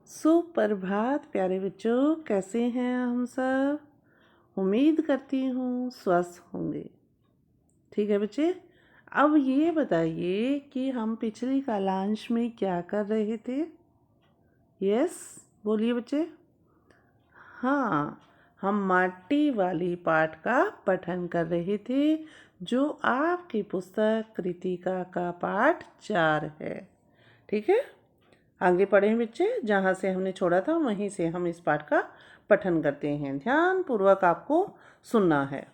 सुप्रभात प्यारे बच्चों, कैसे हैं हम सब। उम्मीद करती हूँ स्वस्थ होंगे। ठीक है बच्चे, अब ये बताइए कि हम पिछली कालांश में क्या कर रहे थे। यस, बोलिए बच्चे। हाँ, हम माटी वाली पाठ का पठन कर रहे थे, जो आपकी पुस्तक कृतिका का पाठ 4 है। ठीक है, आगे पढ़ें बच्चे, जहाँ से हमने छोड़ा था वहीं से हम इस पाठ का पठन करते हैं। ध्यान पूर्वक आपको सुनना है।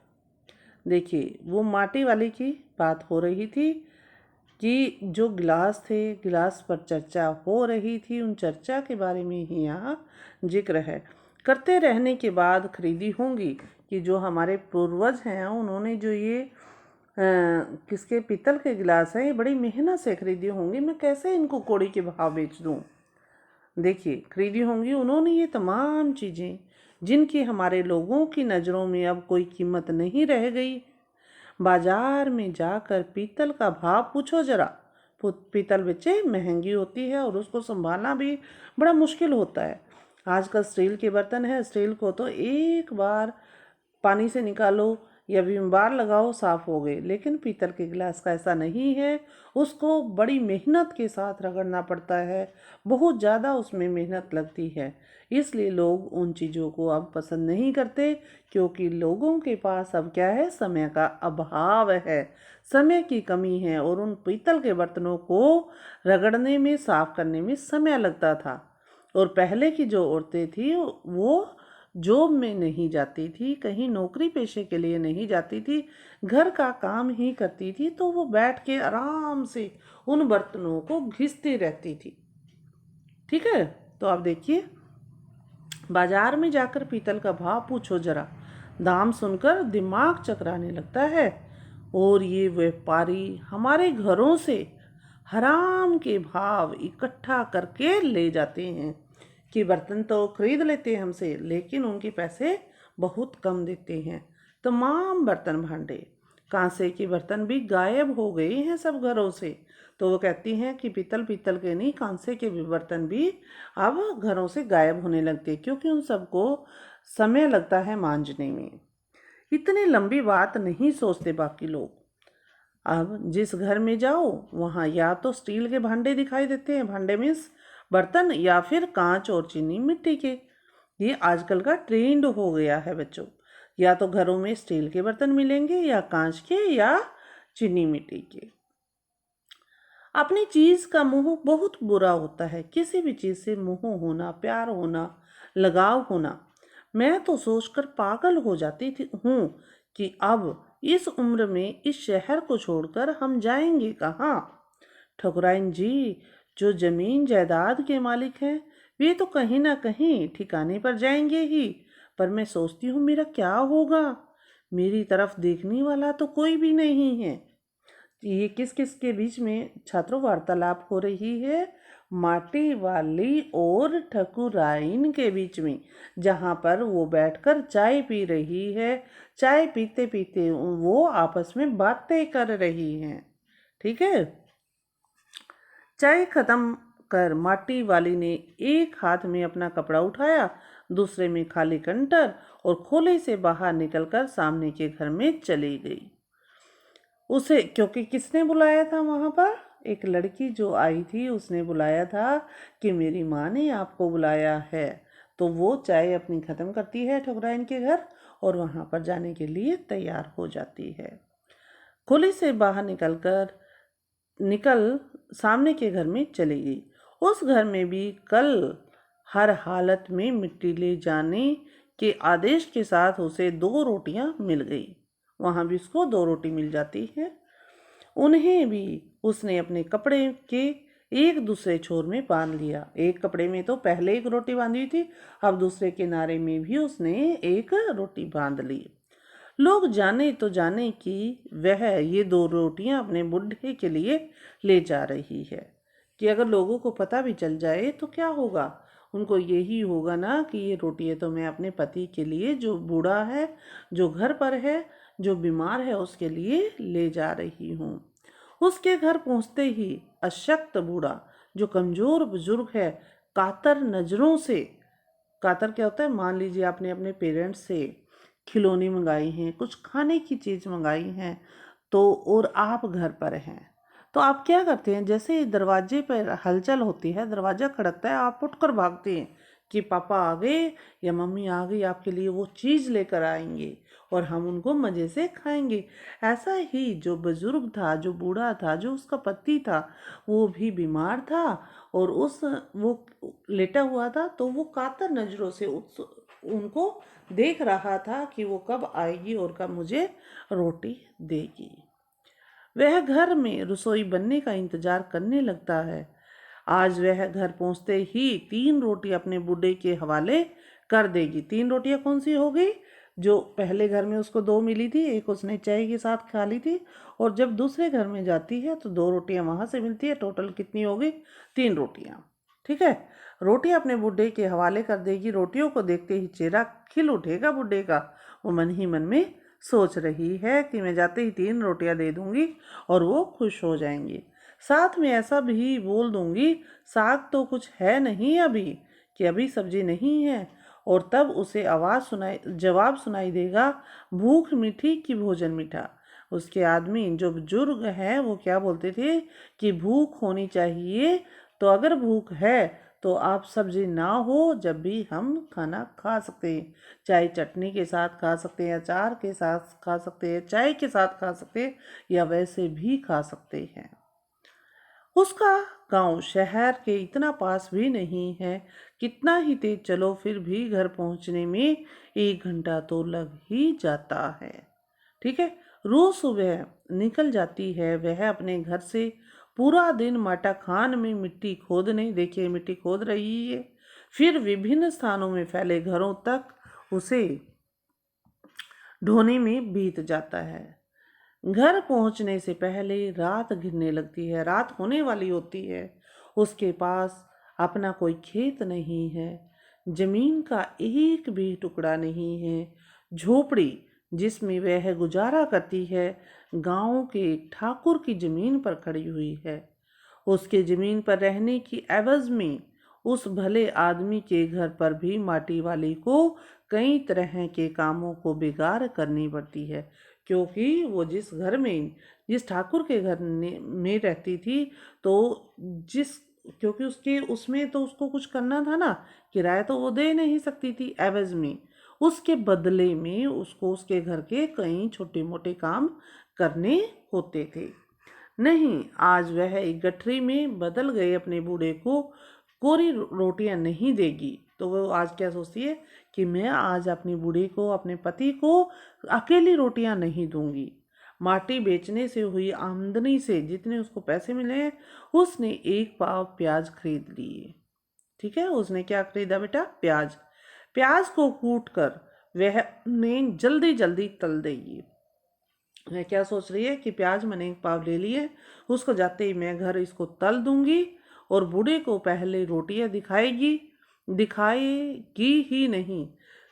देखिए, वो माटी वाली की बात हो रही थी कि जो गिलास थे, गिलास पर चर्चा हो रही थी। उन चर्चा के बारे में ही यहाँ जिक्र है। करते रहने के बाद खरीदी होंगी कि जो हमारे पूर्वज हैं उन्होंने जो ये किसके पीतल के गिलास हैं, ये बड़ी मेहनत से खरीदी होंगी। मैं कैसे इनको कौड़ी के भाव बेच दूँ। देखिए, खरीदी होंगी उन्होंने ये तमाम चीज़ें जिनकी हमारे लोगों की नज़रों में अब कोई कीमत नहीं रह गई। बाजार में जाकर पीतल का भाव पूछो जरा। पीतल बच्चे महंगी होती है और उसको संभालना भी बड़ा मुश्किल होता है। आजकल स्टील के बर्तन है, स्टील को तो एक बार पानी से निकालो या विम बार लगाओ साफ हो गए, लेकिन पीतल के गिलास का ऐसा नहीं है। उसको बड़ी मेहनत के साथ रगड़ना पड़ता है, बहुत ज़्यादा उसमें मेहनत लगती है। इसलिए लोग उन चीज़ों को अब पसंद नहीं करते, क्योंकि लोगों के पास अब क्या है, समय का अभाव है, समय की कमी है। और उन पीतल के बर्तनों को रगड़ने में, साफ करने में समय लगता था। और पहले की जो औरतें थी वो जॉब में नहीं जाती थी, कहीं नौकरी पेशे के लिए नहीं जाती थी, घर का काम ही करती थी, तो वो बैठ के आराम से उन बर्तनों को घिसती रहती थी। ठीक है, तो आप देखिए, बाजार में जाकर पीतल का भाव पूछो जरा, दाम सुनकर दिमाग चकराने लगता है। और ये व्यापारी हमारे घरों से हराम के भाव इकट्ठा करके ले जाते हैं कि बर्तन तो खरीद लेते हैं हमसे, लेकिन उनके पैसे बहुत कम देते हैं। तमाम बर्तन भांडे, कांसे के बर्तन भी गायब हो गए हैं सब घरों से। तो वो कहती हैं कि पीतल के नहीं, कांसे के भी बर्तन भी अब घरों से गायब होने लगते, क्योंकि उन सबको समय लगता है मांजने में। इतनी लंबी बात नहीं सोचते बाकी लोग। अब जिस घर में जाओ वहाँ या तो स्टील के भांडे दिखाई देते हैं, भांडे मीन्स बर्तन, या फिर कांच और चीनी मिट्टी के। ये आजकल का ट्रेंड हो गया है बच्चों। या तो घरों में स्टील के बर्तन मिलेंगे, या कांच के, या चीनी मिट्टी के। अपनी चीज़ का मोह बहुत बुरा होता है। किसी भी चीज़ से मोह होना, प्यार होना, लगाव होना। मैं तो सोचकर पागल हो जाती थी हूँ कि अब इस उम्र में इस शहर को छोड़कर हम जाएंगे कहाँ। ठकुराइन जी जो जमीन जायदाद के मालिक हैं, वे तो कहीं ना कहीं ठिकाने पर जाएंगे ही। पर मैं सोचती हूँ मेरा क्या होगा। मेरी तरफ देखने वाला तो कोई भी नहीं है। ये किस किस के बीच में छात्रों वार्तालाप हो रही है? माटी वाली और ठकुराइन के बीच में, जहाँ पर वो बैठकर चाय पी रही है। चाय पीते पीते वो आपस में बातें कर रही हैं। ठीक है, चाय खत्म कर माटी वाली ने एक हाथ में अपना कपड़ा उठाया, दूसरे में खाली कंटर, और खोले से बाहर निकलकर सामने के घर में चली गई। उसे क्योंकि किसने बुलाया था वहाँ पर? एक लड़की जो आई थी उसने बुलाया था कि मेरी माँ ने आपको बुलाया है। तो वो चाय अपनी ख़त्म करती है ठकुराइन के घर और वहाँ पर जाने के लिए तैयार हो जाती है। खुली से बाहर निकल सामने के घर में चली गई। उस घर में भी कल हर हालत में मिट्टी ले जाने के आदेश के साथ उसे 2 रोटियां मिल गई। वहाँ भी उसको 2 रोटी मिल जाती है। उन्हें भी उसने अपने कपड़े के एक दूसरे छोर में बांध लिया। एक कपड़े में तो पहले एक रोटी बांधी थी, अब दूसरे किनारे में भी उसने एक रोटी बांध ली। लोग जाने तो जाने कि वह ये 2 रोटियां अपने बुढ़े के लिए ले जा रही है। कि अगर लोगों को पता भी चल जाए तो क्या होगा? उनको यही होगा ना कि ये रोटियां तो मैं अपने पति के लिए, जो बूढ़ा है, जो घर पर है, जो बीमार है, उसके लिए ले जा रही हूँ। उसके घर पहुँचते ही अशक्त बूढ़ा, जो कमज़ोर बुजुर्ग है, कातर नज़रों से, कातर क्या होता है, मान लीजिए आपने अपने पेरेंट्स से खिलौने मंगाई हैं, कुछ खाने की चीज़ मंगाई हैं, तो और आप घर पर हैं, तो आप क्या करते हैं, जैसे ही दरवाजे पर हलचल होती है, दरवाज़ा खड़कता है, आप उठकर भागते हैं कि पापा आ गए या मम्मी आ गई, आपके लिए वो चीज़ लेकर आएंगे और हम उनको मज़े से खाएंगे। ऐसा ही जो बुजुर्ग था, जो बूढ़ा था, जो उसका पति था, वो भी बीमार था और वो लेटा हुआ था, तो वो कातर नज़रों से उनको देख रहा था कि वो कब आएगी और कब मुझे रोटी देगी। वह घर में रसोई बनने का इंतजार करने लगता है। आज वह घर पहुंचते ही 3 रोटी अपने बूढ़े के हवाले कर देगी। 3 रोटियां कौन सी हो गई? जो पहले घर में उसको 2 मिली थी, एक उसने चाय के साथ खा ली थी, और जब दूसरे घर में जाती है तो 2 रोटियां वहां से मिलती है। टोटल कितनी हो गई? 3 रोटियां। ठीक है, रोटी अपने बूढ़े के हवाले कर देगी। रोटियों को देखते ही चेहरा खिल उठेगा बूढ़े का। वो मन ही मन में सोच रही है कि मैं जाते ही 3 रोटियां दे दूंगी और वो खुश हो जाएंगी। साथ में ऐसा भी बोल दूंगी, साग तो कुछ है नहीं अभी, कि अभी सब्जी नहीं है, और तब उसे जवाब सुनाई देगा, भूख मीठी कि भोजन मीठा। उसके आदमी जो बुजुर्ग हैं वो क्या बोलते थे कि भूख होनी चाहिए, तो अगर भूख है तो आप सब्जी ना हो जब भी हम खाना खा सकते हैं, चाहे चटनी के साथ खा सकते हैं, अचार के साथ खा सकते हैं, चाय के साथ खा सकते हैं, या वैसे भी खा सकते हैं। उसका गांव शहर के इतना पास भी नहीं है, कितना ही तेज चलो फिर भी घर पहुंचने में 1 घंटा तो लग ही जाता है। ठीक है, रोज सुबह निकल जाती है वह अपने घर से। पूरा दिन माटा खान में मिट्टी खोदने, देखिए मिट्टी खोद रही है, फिर विभिन्न स्थानों में फैले घरों तक उसे ढोने में बीत जाता है। घर पहुंचने से पहले रात घिरने लगती है, रात होने वाली होती है। उसके पास अपना कोई खेत नहीं है, जमीन का एक भी टुकड़ा नहीं है। झोपड़ी जिसमें वह गुजारा करती है, गांव के एक ठाकुर की जमीन पर खड़ी हुई है। उसके जमीन पर रहने की एवज में उस भले आदमी के घर पर भी माटी वाली को कई तरह के कामों को बेगार करनी पड़ती है, क्योंकि वो जिस ठाकुर के घर में रहती थी, तो जिस क्योंकि उसके उसमें तो उसको कुछ करना था ना, किराया तो वो दे नहीं सकती थी एवज में। उसके बदले में उसको उसके घर के कई छोटे मोटे काम करने होते थे। नहीं, आज वह एक गठरी में बदल गए अपने बूढ़े को कोरी रोटियां नहीं देगी, तो वो आज क्या सोचती है कि मैं आज अपनी बूढ़ी को, अपने पति को अकेली रोटियां नहीं दूंगी। माटी बेचने से हुई आमदनी से जितने उसको पैसे मिले हैं, उसने 1 पाव प्याज खरीद लिए। ठीक है, उसने क्या खरीदा बेटा? प्याज। प्याज को कूट कर वह ने जल्दी जल्दी तल देगी। मैं क्या सोच रही है कि प्याज मैंने 1 पाव ले लिए, उसको जाते ही मैं घर इसको तल दूंगी, और बूढ़े को पहले रोटियां दिखाएगी ही नहीं,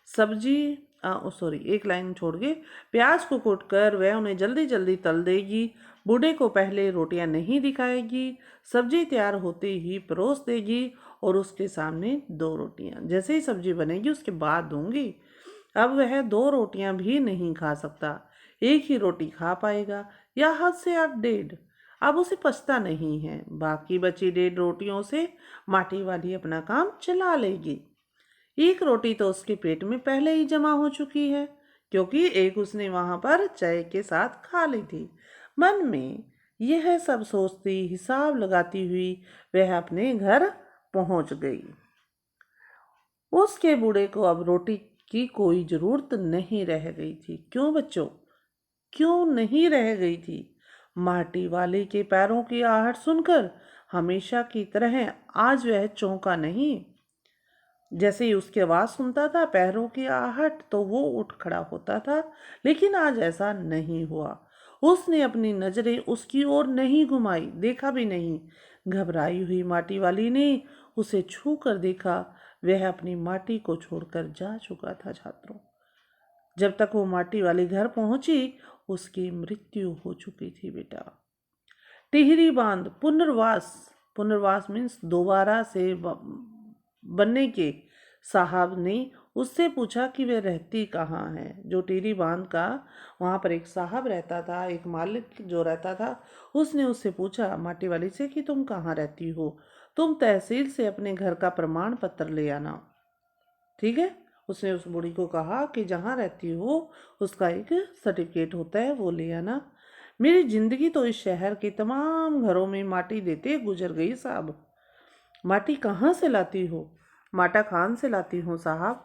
सब्जी सॉरी, एक लाइन छोड़ गए। प्याज को कूट कर वह उन्हें जल्दी जल्दी तल देगी, बूढ़े को पहले रोटियां नहीं दिखाएगी, सब्जी तैयार होते ही परोस देगी, और उसके सामने 2 रोटियां, जैसे ही सब्जी बनेगी उसके बाद दूंगी। अब वह 2 रोटियां भी नहीं खा सकता, एक ही रोटी खा पाएगा, या हद से हद 1.5। अब उसे पछता नहीं है, बाकी बची 1.5 रोटियों से माटी वाली अपना काम चला लेगी। एक रोटी तो उसके पेट में पहले ही जमा हो चुकी है, क्योंकि एक उसने वहां पर चाय के साथ खा ली थी। मन में यह सब सोचती, हिसाब लगाती हुई वह अपने घर पहुंच गई। उसके बूढ़े को अब रोटी की कोई जरूरत नहीं रह गई थी। क्यों बच्चों? क्यों नहीं रह गई थी? माटी वाले के पैरों की आहट सुनकर हमेशा की तरह आज वह चौंका नहीं। जैसे ही उसकी आवाज सुनता था, पैरों की आहट, तो वो उठ खड़ा होता था, लेकिन आज ऐसा नहीं हुआ। उसने अपनी नजरें उसकी ओर नहीं घुमाई, देखा भी नहीं। घबराई हुई माटी वाली ने उसे छू कर देखा, वह अपनी माटी को छोड़कर जा चुका था छात्रों। जब तक वो माटी वाली घर पहुंची, उसकी मृत्यु हो चुकी थी बेटा। टिहरी बांध पुनर्वास, पुनर्वास मीन्स दोबारा से बनने के साहब ने उससे पूछा कि वह रहती कहाँ है। जो टिहरी बांध का वहाँ पर एक साहब रहता था, एक मालिक जो रहता था, उसने उससे पूछा माटी वाली से कि तुम कहाँ रहती हो, तुम तहसील से अपने घर का प्रमाण पत्र ले आना। ठीक है, उसने उस बूढ़ी को कहा कि जहाँ रहती हो उसका एक सर्टिफिकेट होता है, वो ले आना। मेरी जिंदगी तो इस शहर के तमाम घरों में माटी देते गुजर गई साहब। माटी कहाँ से लाती हो? माटा खान से लाती हूँ साहब।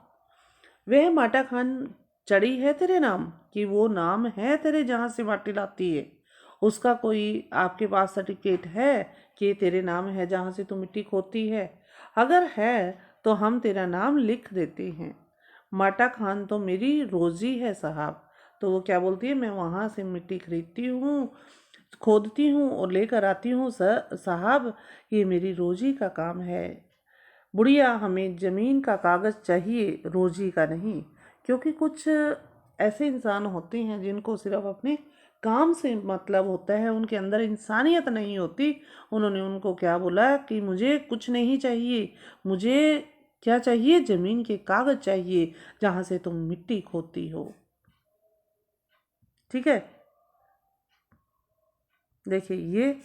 वह माटा खान चढ़ी है तेरे नाम, कि वो नाम है तेरे जहाँ से माटी लाती है? उसका कोई आपके पास सर्टिफिकेट है कि ये तेरे नाम है जहाँ से तू मिट्टी खोदती है? अगर है तो हम तेरा नाम लिख देते हैं। माटा खान तो मेरी रोजी है साहब। तो वो क्या बोलती है, मैं वहाँ से मिट्टी खरीदती हूँ, खोदती हूँ और लेकर आती हूँ साहब, ये मेरी रोजी का काम है। बुढ़िया, हमें ज़मीन का कागज़ चाहिए, रोजी का नहीं। क्योंकि कुछ ऐसे इंसान होते हैं जिनको सिर्फ अपने काम से मतलब होता है, उनके अंदर इंसानियत नहीं होती। उन्होंने उनको क्या बोला कि मुझे कुछ नहीं चाहिए, मुझे क्या चाहिए, ज़मीन के कागज़ चाहिए जहाँ से तुम मिट्टी खोदती हो। ठीक है, देखिए ये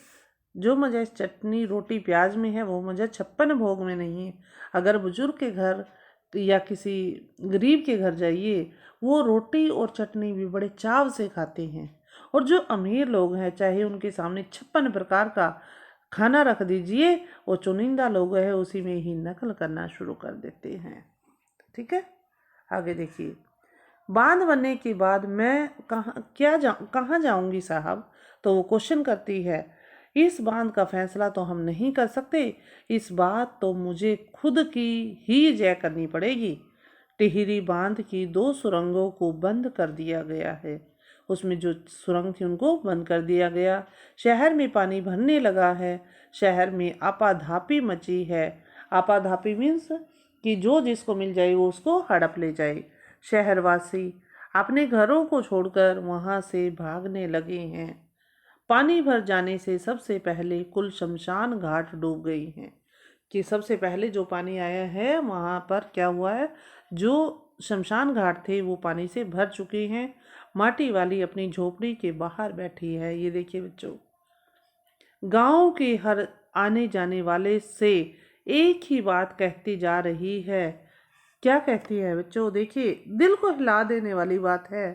जो मज़ा इस चटनी रोटी प्याज में है वो मज़ा 56 भोग में नहीं है। अगर बुजुर्ग के घर या किसी गरीब के घर जाइए, वो रोटी और चटनी भी बड़े चाव से खाते हैं। और जो अमीर लोग हैं, चाहे उनके सामने 56 प्रकार का खाना रख दीजिए, वो चुनिंदा लोग हैं उसी में ही नकल करना शुरू कर देते हैं। ठीक है, आगे देखिए। बांध बनने के बाद मैं कहाँ जाऊंगी साहब? तो वो क्वेश्चन करती है। इस बांध का फैसला तो हम नहीं कर सकते, इस बात तो मुझे खुद की ही जय करनी पड़ेगी। टिहरी बांध की 2 सुरंगों को बंद कर दिया गया है। उसमें जो सुरंग थी उनको बंद कर दिया गया। शहर में पानी भरने लगा है। शहर में आपाधापी मची है। आपाधापी मीन्स कि जो जिसको मिल जाए वो उसको हड़प ले जाए। शहरवासी अपने घरों को छोड़कर वहां से भागने लगे हैं। पानी भर जाने से सबसे पहले कुल शमशान घाट डूब गई हैं। कि सबसे पहले जो पानी आया है वहां पर क्या हुआ है, जो शमशान घाट थे वो पानी से भर चुके हैं। माटी वाली अपनी झोपड़ी के बाहर बैठी है। ये देखिए बच्चों, गांव के हर आने जाने वाले से एक ही बात कहती जा रही है। क्या कहती है बच्चों? देखिए, दिल को हिला देने वाली बात है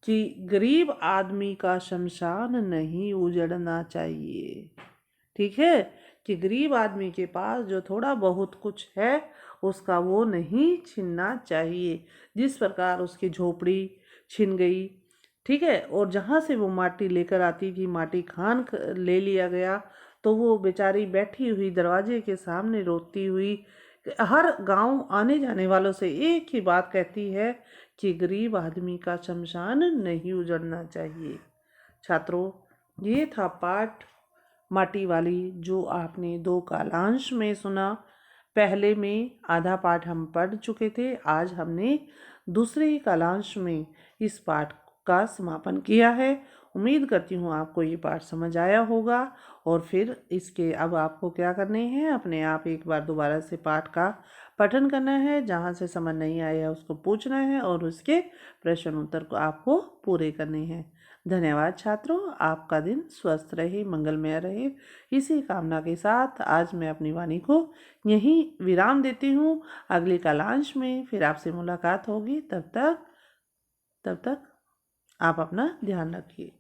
कि गरीब आदमी का शमशान नहीं उजड़ना चाहिए। ठीक है, कि गरीब आदमी के पास जो थोड़ा बहुत कुछ है उसका वो नहीं छीनना चाहिए। जिस प्रकार उसकी झोपड़ी छिन गई, ठीक है, और जहाँ से वो माटी लेकर आती थी, माटी खान ले लिया गया, तो वो बेचारी बैठी हुई दरवाजे के सामने रोती हुई हर गांव आने जाने वालों से एक ही बात कहती है कि गरीब आदमी का शमशान नहीं उजड़ना चाहिए। छात्रों, ये था पाठ माटी वाली, जो आपने 2 कालांश में सुना। पहले में आधा पाठ हम पढ़ चुके थे, आज हमने दूसरे कालांश में इस पाठ का समापन किया है। उम्मीद करती हूँ आपको ये पाठ समझ आया होगा। और फिर इसके अब आपको क्या करने हैं, अपने आप एक बार दोबारा से पाठ का पठन करना है। जहाँ से समझ नहीं आया उसको पूछना है और उसके प्रश्न उत्तर को आपको पूरे करने हैं। धन्यवाद छात्रों, आपका दिन स्वस्थ रहे, मंगलमय रहे। इसी कामना के साथ आज मैं अपनी वाणी को यहीं विराम देती हूँ। अगले कालांश में फिर आपसे मुलाकात होगी। तब तक आप अपना ध्यान रखिए।